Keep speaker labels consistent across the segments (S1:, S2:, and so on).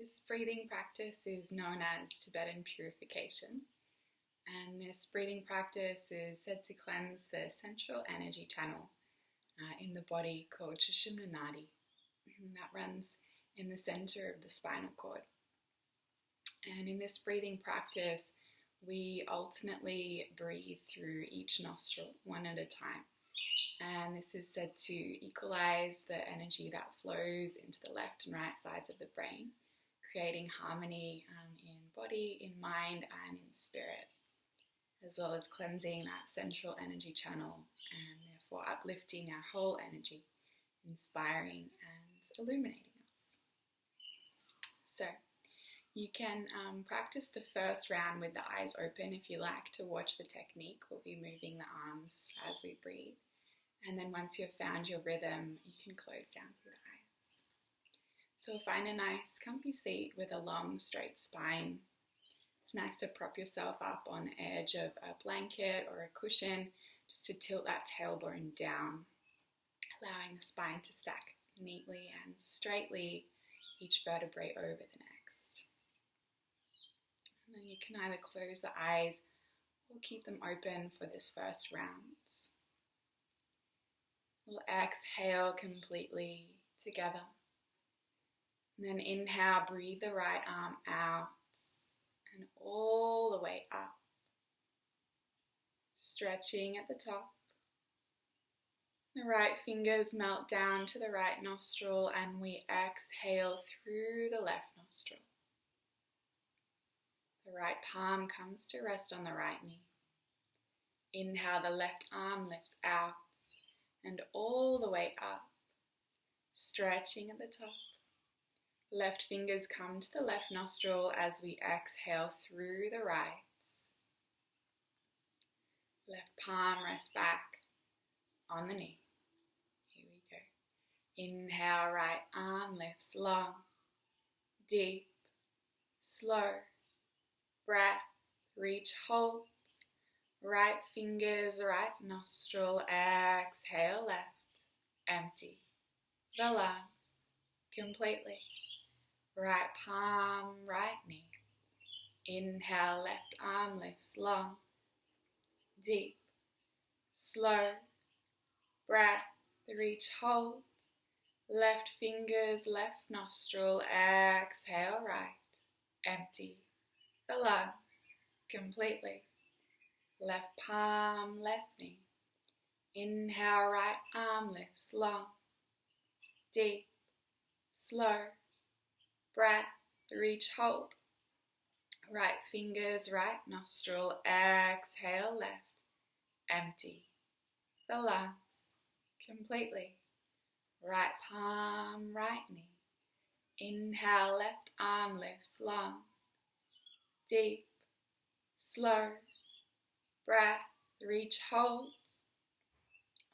S1: This breathing practice is known as Tibetan Purification, and this breathing practice is said to cleanse the central energy channel in the body called sushumna nadi that runs in the center of the spinal cord. And in this breathing practice, we alternately breathe through each nostril one at a time. And this is said to equalize the energy that flows into the left and right sides of the brain, creating harmony in body, in mind, and in spirit, as well as cleansing that central energy channel and therefore uplifting our whole energy, inspiring and illuminating us. So you can practice the first round with the eyes open if you like to watch the technique. We'll be moving the arms as we breathe. And then once you've found your rhythm, you can close down through the eyes. So find a nice comfy seat with a long straight spine. It's nice to prop yourself up on the edge of a blanket or a cushion just to tilt that tailbone down, allowing the spine to stack neatly and straightly, each vertebrae over the next. And then you can either close the eyes or keep them open for this first round. We'll exhale completely together. And then inhale, breathe the right arm out and all the way up. Stretching at the top. The right fingers melt down to the right nostril and we exhale through the left nostril. The right palm comes to rest on the right knee. Inhale, the left arm lifts out and all the way up, stretching at the top. Left fingers come to the left nostril as we exhale through the right. Left palm rests back on the knee. Here we go. Inhale, right arm lifts long, deep, slow. Breath, reach, hold. Right fingers, right nostril, exhale left, empty the lungs completely. Right palm, right knee. Inhale, left arm lifts long, deep, slow. Breath, reach, hold. Left fingers, left nostril, exhale right, empty the lungs completely. Left palm, left knee. Inhale, right arm lifts long, deep, slow. Breath, reach, hold. Right fingers, right nostril, exhale left, empty the lungs completely. Right palm, right knee. Inhale, left arm lifts long, deep, slow. Breath, reach, hold.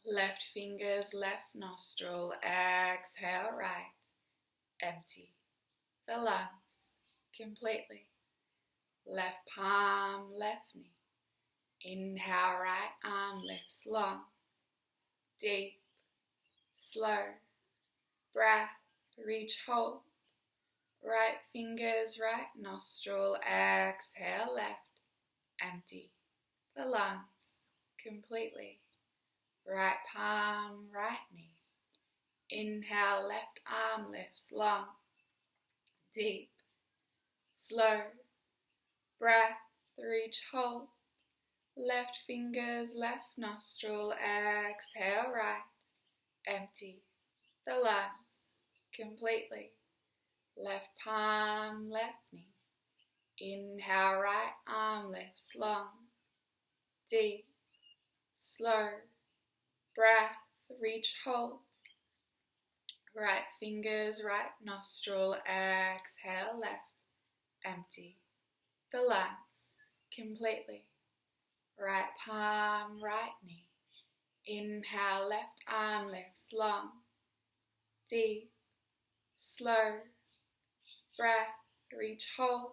S1: Left fingers, left nostril, exhale right, empty the lungs completely. Left palm, left knee. Inhale, right arm lifts long, deep, slow. Breath, reach, hold. Right fingers, right nostril, exhale left, empty the lungs completely. Right palm, right knee. Inhale, left arm lifts long, deep, slow. Breath, reach, hold. Left fingers, left nostril, exhale right, empty the lungs completely. Left palm, left knee. Inhale, right arm lifts long, deep, slow. Breath, reach, hold. Right fingers, right nostril, exhale left, empty the lungs completely. Right palm, right knee. Inhale, left arm lifts long, deep, slow. Breath, reach, hold.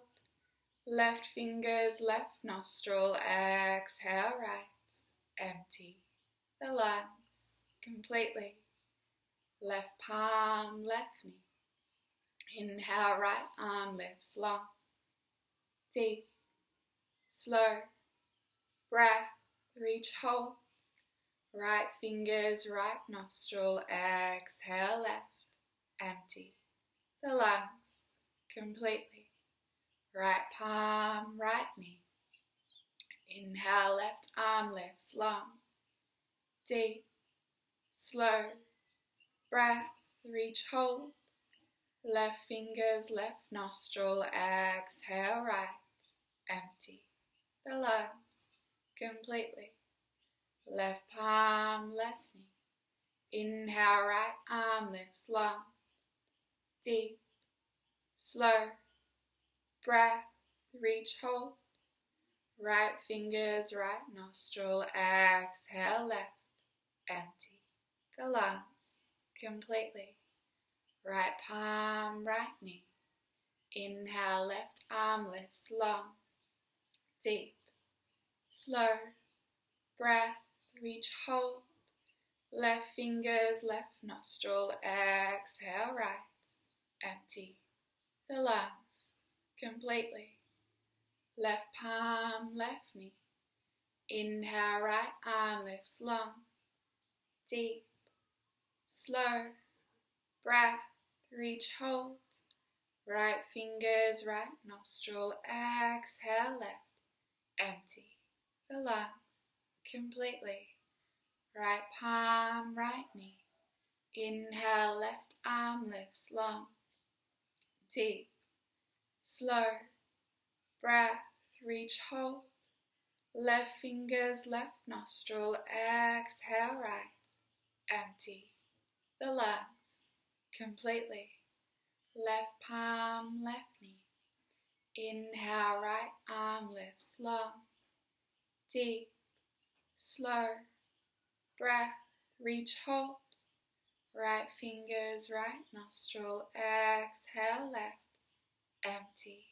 S1: Left fingers, left nostril, exhale right, empty the lungs completely. Left palm, left knee. Inhale, right arm lifts long, deep, slow breath. Reach, hold. Right fingers, right nostril. Exhale, left. Empty the lungs completely. Right palm, right knee. Inhale, left arm lifts long, deep, slow breath. Reach, hold. Left fingers, left nostril. Exhale, right. Empty the lungs completely. Left palm, left knee. Inhale, right arm lifts long, deep, slow breath. Reach, hold. Right fingers, right nostril. Exhale, left. Empty the lungs completely. Right palm, right knee. Inhale, left arm lifts long, deep, slow breath. Reach, hold. Left fingers, left nostril. Exhale, right. Empty the lungs completely. Left palm, left knee. Inhale, right arm lifts long, deep, slow breath. Reach, hold. Right fingers, right nostril. Exhale, left. Empty the lungs completely. Right palm, right knee. Inhale, left arm lifts long, deep, slow breath. Reach, hold. Left fingers, left nostril. Exhale, right. Empty the lungs completely. Left palm, left knee. Inhale, right arm lifts long, deep, slow breath. Reach, hold. Right fingers, right nostril. Exhale, left. Empty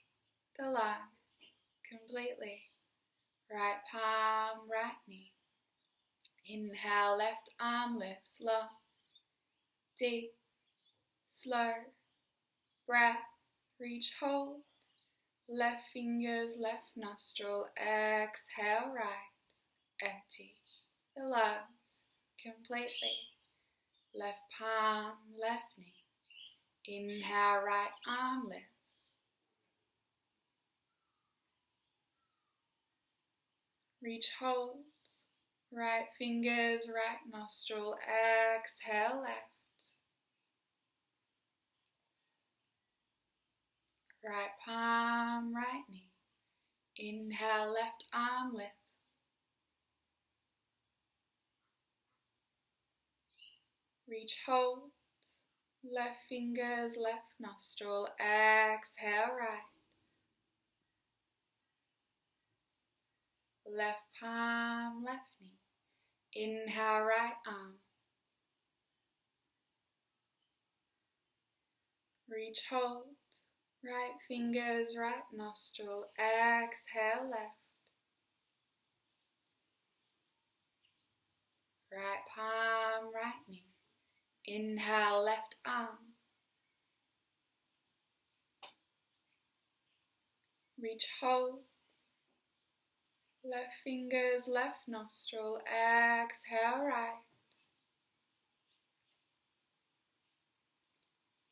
S1: the lungs completely. Right palm, right knee. Inhale, left arm lifts long, deep, slow breath. Reach, hold. Left fingers, left nostril. Exhale, right. Empty the lungs completely. Left palm, left knee. Inhale, right arm lifts. Reach, hold. Right fingers, right nostril. Exhale, left. Right palm, right knee. Inhale, left arm lifts. Reach, hold. Left fingers, left nostril. Exhale, right. Left palm, left knee. Inhale, right arm. Reach, hold. Right fingers, right nostril. Exhale, left. Right palm, right knee. Inhale, left arm. Reach, hold. Left fingers, left nostril. Exhale, right.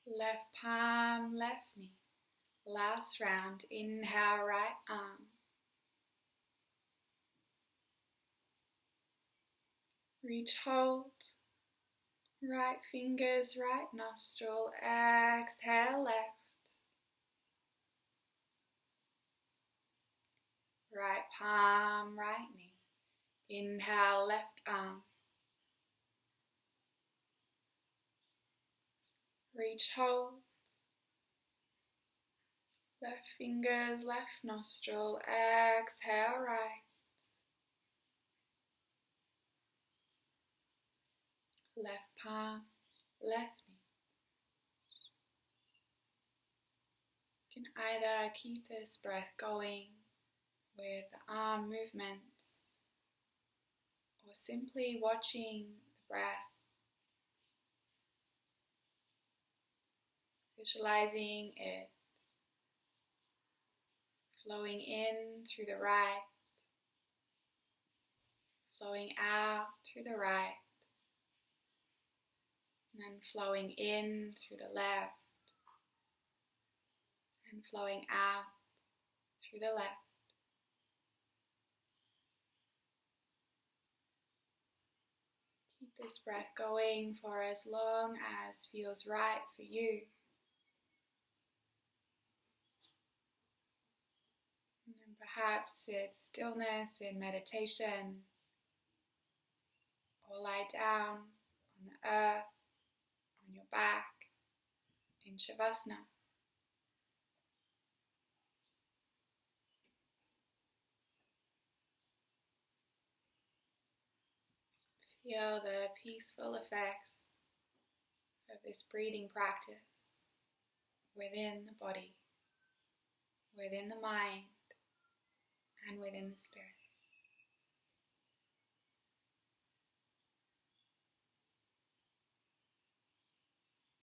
S1: Left palm, left knee. Last round. Inhale, right arm. Reach, hold. Right fingers, right nostril. Exhale, left. Right palm, right knee. Inhale, left arm. Reach, hold. Left fingers, left nostril. Exhale, right. Left palm, left knee. You can either keep this breath going with the arm movements or simply watching the breath Visualizing it flowing in through the right, flowing out through the right, and then flowing in through the left, and flowing out through the left. Keep this breath going for as long as feels right for you. And then perhaps it's stillness in meditation, or lie down on the earth, on your back, in Shavasana. Feel the peaceful effects of this breathing practice within the body, within the mind, and within the spirit.